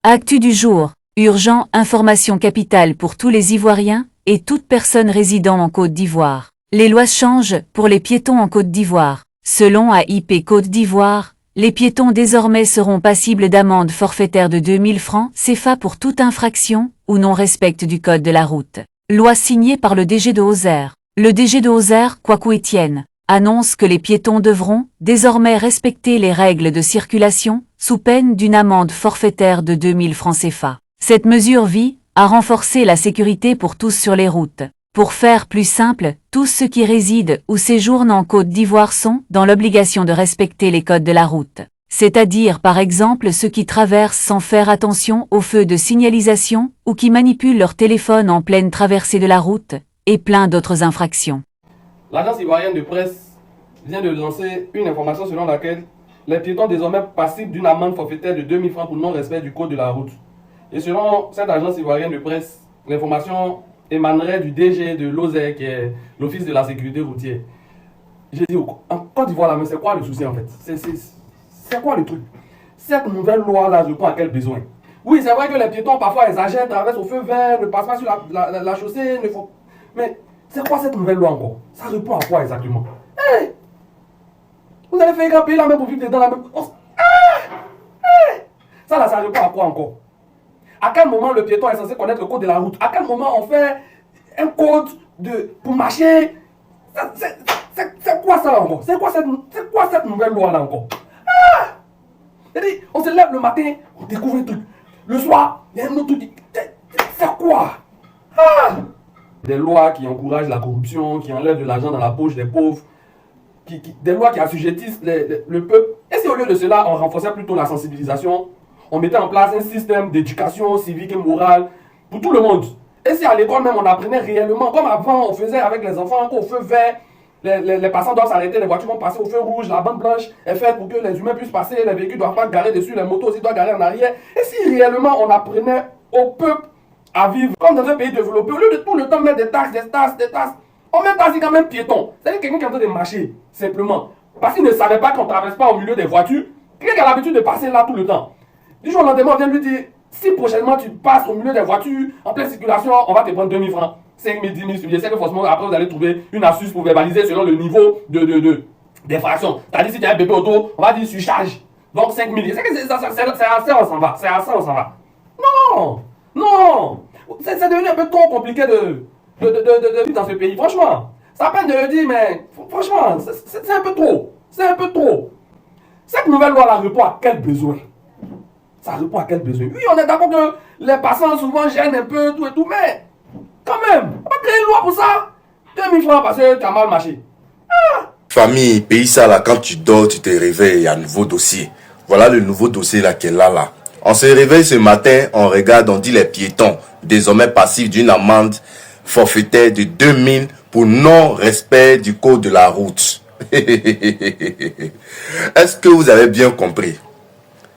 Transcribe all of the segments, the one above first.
Actu du jour. Urgent, information capitale pour tous les Ivoiriens et toute personne résidant en Côte d'Ivoire. Les lois changent pour les piétons en Côte d'Ivoire. Selon AIP Côte d'Ivoire, les piétons désormais seront passibles d'amende forfaitaire de 2000 francs CFA pour toute infraction ou non-respect du code de la route. Loi signée par le DG de Oser. Le DG de Oser, Kwaku Etienne, annonce que les piétons devront désormais respecter les règles de circulation sous peine d'une amende forfaitaire de 2000 francs CFA. Cette mesure vise à renforcer la sécurité pour tous sur les routes. Pour faire plus simple, tous ceux qui résident ou séjournent en Côte d'Ivoire sont dans l'obligation de respecter les codes de la route. C'est-à-dire par exemple ceux qui traversent sans faire attention aux feux de signalisation ou qui manipulent leur téléphone en pleine traversée de la route, et plein d'autres infractions. L'agence ivoirienne de presse vient de lancer une information selon laquelle les piétons désormais passibles d'une amende forfaitaire de 2000 francs pour non-respect du code de la route. Et selon cette agence ivoirienne de presse, l'information émanerait du DG de l'OSER, qui est l'Office de la sécurité routière. J'ai dit, en Côte d'Ivoire, là, c'est quoi le souci en fait? C'est quoi le truc? Cette nouvelle loi-là, je prends à quel besoin? Oui, c'est vrai que les piétons parfois exagèrent, traversent au feu vert, ne passent pas sur la chaussée, ne faut... Mais c'est quoi cette nouvelle loi encore? Ça répond à quoi exactement? Hey! Vous avez fait payer la même pour vivre dedans la même... Ça là, ça répond à quoi encore? À quel moment le piéton est censé connaître le code de la route? À quel moment on fait un code pour marcher? C'est quoi ça là encore? C'est quoi cette nouvelle loi là encore? C'est-à-dire, on se lève le matin, on découvre un truc. Le soir, il y a un autre truc. C'est quoi? Des lois qui encouragent la corruption, qui enlèvent de l'argent dans la poche des pauvres, des lois qui assujettissent le peuple. Et si au lieu de cela, on renforçait plutôt la sensibilisation, on mettait en place un système d'éducation civique et morale pour tout le monde. Et si à l'école même on apprenait réellement, comme avant on faisait avec les enfants, qu'au feu vert, les passants doivent s'arrêter, les voitures vont passer au feu rouge, la bande blanche est faite pour que les humains puissent passer, les véhicules ne doivent pas garer dessus, les motos aussi doivent garer en arrière. Et si réellement on apprenait au peuple à vivre comme dans un pays développé, au lieu de tout le temps mettre des taxes, on met taxes quand même piéton. C'est-à-dire quelqu'un qui est en train de marcher, simplement, parce qu'il ne savait pas qu'on ne traverse pas au milieu des voitures, quelqu'un qui a l'habitude de passer là tout le temps. Du jour au lendemain, on vient lui dire, si prochainement tu passes au milieu des voitures, en pleine circulation, on va te prendre 2000 francs, 5000, 10 000, je sais que forcément après vous allez trouver une astuce pour verbaliser selon le niveau d'infraction. C'est-à-dire si tu as un bébé auto, on va dire surcharge, donc 5000. C'est à ça on s'en va, Non, c'est devenu un peu trop compliqué de vivre dans ce pays, franchement. C'est à peine de le dire, mais franchement, c'est un peu trop. Cette nouvelle loi-là répond à quel besoin? Ça répond à quel besoin? Oui, on est d'accord que les passants souvent gênent un peu, tout et tout, mais quand même, on va créer une loi pour ça. 2000 francs parce que tu as mal marché. Famille, pays ça là, quand tu dors, tu te réveilles, il y a un nouveau dossier. Voilà le nouveau dossier là qui est là. On se réveille ce matin, on regarde, on dit les piétons, désormais passifs d'une amende forfaitaire de 2000 pour non-respect du code de la route. Est-ce que vous avez bien compris?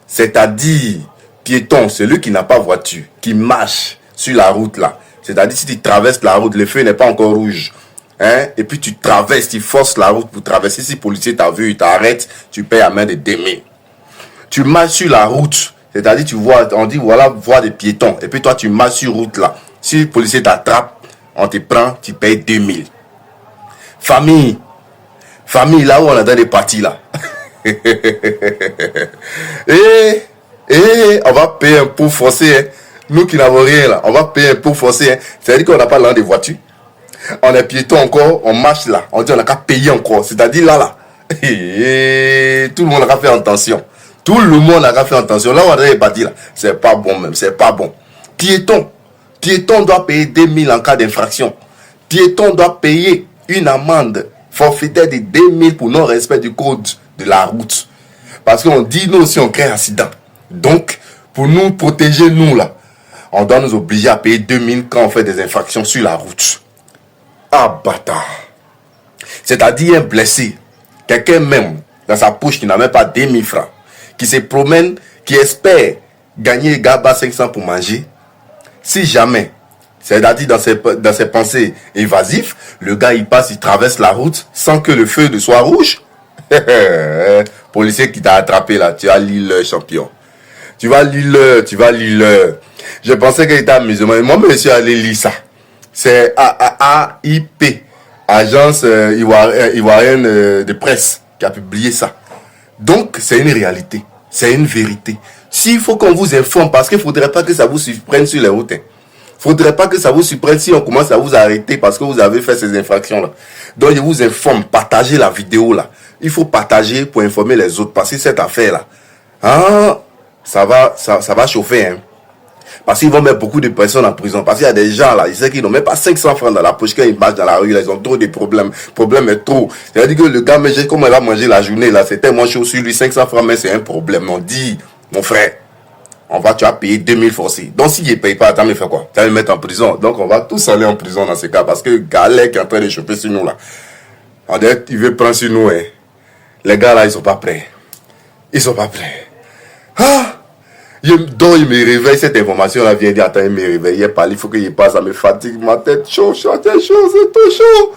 C'est-à-dire, piéton, celui qui n'a pas voiture, qui marche sur la route là. C'est-à-dire, si tu traverses la route, le feu n'est pas encore rouge. Et puis tu traverses, tu forces la route pour traverser. Si le policier t'a vu, il t'arrête, tu payes à main de 2000. Tu marches sur la route. C'est-à-dire, tu vois, on dit, voilà, voie des piétons. Et puis toi, tu marches sur route là. Si le policier t'attrape, on te prend, tu payes 2000. Famille, là où on a dans les parties là. On va payer un pot forcé. Hein. Nous qui n'avons rien là, on va payer un pot forcé. Hein. C'est-à-dire qu'on n'a pas l'an de voiture. On est piéton encore, on marche là. On dit on n'a qu'à payer encore. C'est-à-dire là. Tout le monde a fait attention. Tout le monde a fait attention. Là où on est parti là, c'est pas bon même, c'est pas bon. Piéton doit payer 2000 en cas d'infraction. Piéton doit payer une amende forfaitaire de 2000 pour non-respect du code de la route. Parce qu'on dit nous aussi on crée un accident. Donc, pour nous protéger nous là, on doit nous obliger à payer 2000 quand on fait des infractions sur la route. Ah bâtard. C'est-à-dire un blessé, quelqu'un même dans sa poche qui n'a même pas 2000 francs, qui se promène, qui espère gagner GABA 500 pour manger. Si jamais, c'est-à-dire dans ses pensées évasives, le gars il passe, il traverse la route sans que le feu ne soit rouge. Policier qui t'a attrapé là, tu as l'île champion. Tu vas lire l'heure, tu vas lire l'heure. Je pensais qu'il était musulman. Moi, je suis allé lire ça. C'est AIP, Agence ivoirienne de presse, qui a publié ça. Donc, c'est une réalité. C'est une vérité. S'il faut qu'on vous informe, parce qu'il ne faudrait pas que ça vous surprenne sur les routes. Il ne faudrait pas que ça vous surprenne si on commence à vous arrêter parce que vous avez fait ces infractions-là. Donc, je vous informe, partagez la vidéo là. Il faut partager pour informer les autres. Parce que cette affaire-là, ça va chauffer. Hein. Parce qu'ils vont mettre beaucoup de personnes en prison. Parce qu'il y a des gens là, ils savent qu'ils n'ont même pas 500 francs dans la poche quand ils marchent dans la rue. Là, ils ont trop de problèmes. Le problème est trop. C'est-à-dire que le gars, mais comment il va manger la journée là, c'est tellement chaud sur lui. 500 francs, mais c'est un problème. On dit, mon frère, tu vas payer 2000 forcés. Donc s'il ne paye pas, tu vas me faire quoi? Tu vas me mettre en prison. Donc on va tous aller en prison dans ce cas. Parce que Galère qui est en train de choper sur nous là. On dit, il veut prendre sur nous. Hein. Les gars là, ils sont pas prêts. Ils sont pas prêts. Donc il me réveille, cette information là vient dire, attends, il me réveille, il parle, il faut qu'il passe, ça me fatigue, ma tête chaud, c'est trop chaud.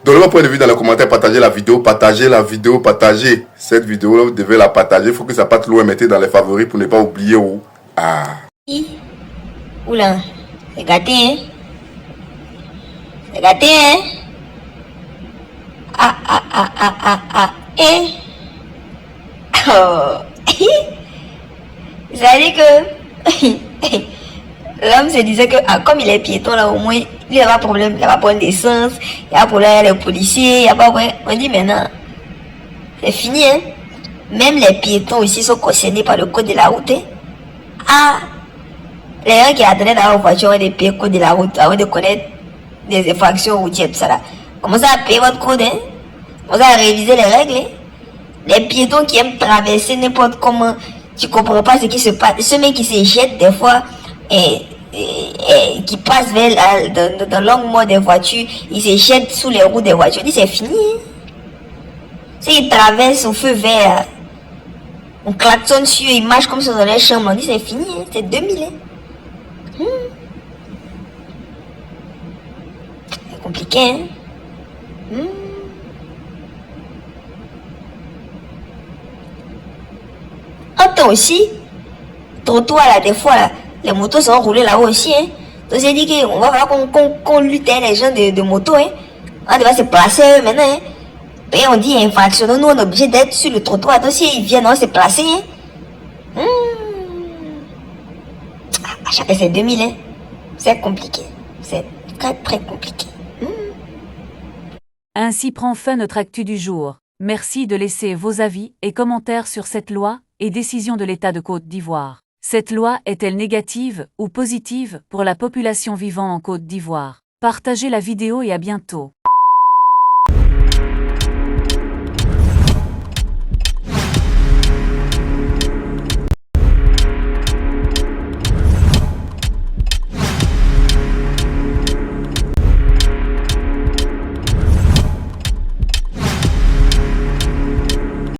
Donnez-moi point de vue dans les commentaires, partagez la vidéo, partagez. Cette vidéo là, vous devez la partager, il faut que ça parte loin, mettez dans les favoris pour ne pas oublier où. Oula, c'est gâté, hein? C'est gâté, hein? C'est-à-dire que l'homme se disait que comme il est piéton là, au moins lui il n'y a pas de problème, il n'y a pas de problème d'essence, il n'y a pas de problème les policiers, il n'y a pas de problème. On dit maintenant, c'est fini, hein? Même les piétons aussi sont concernés par le code de la route. Hein? Les gens qui attendaient dans la voiture ont des payer le code de la route avant de connaître des infractions routières, tout ça là. Commencez à payer votre code, hein? Commencez à réviser les règles, hein? Les piétons qui aiment traverser n'importe comment. Tu comprends pas ce qui se passe. Ceux qui se jettent des fois qui passent vers dans l'angle mort des voitures, ils se jettent sous les roues des voitures. On dit c'est fini. S'ils traversent au feu vert, on klaxonne sur eux, ils marchent comme ça dans les chambres. On dit c'est fini, c'est 2000. C'est compliqué, hein? Entends aussi, trottoir là, des fois là, les motos sont roulées là-haut aussi, hein. Donc c'est dit qu'on va voir qu'on lutte les gens de moto, hein. On va se placer maintenant, hein. Et on dit infraction, nous on est obligé d'être sur le trottoir. Donc si ils viennent, on va se placer, hein. À chaque c'est 2000, hein. C'est compliqué. C'est très très compliqué. Ainsi prend fin notre actu du jour. Merci de laisser vos avis et commentaires sur cette loi et décision de l'État de Côte d'Ivoire. Cette loi est-elle négative ou positive pour la population vivant en Côte d'Ivoire? Partagez la vidéo et à bientôt.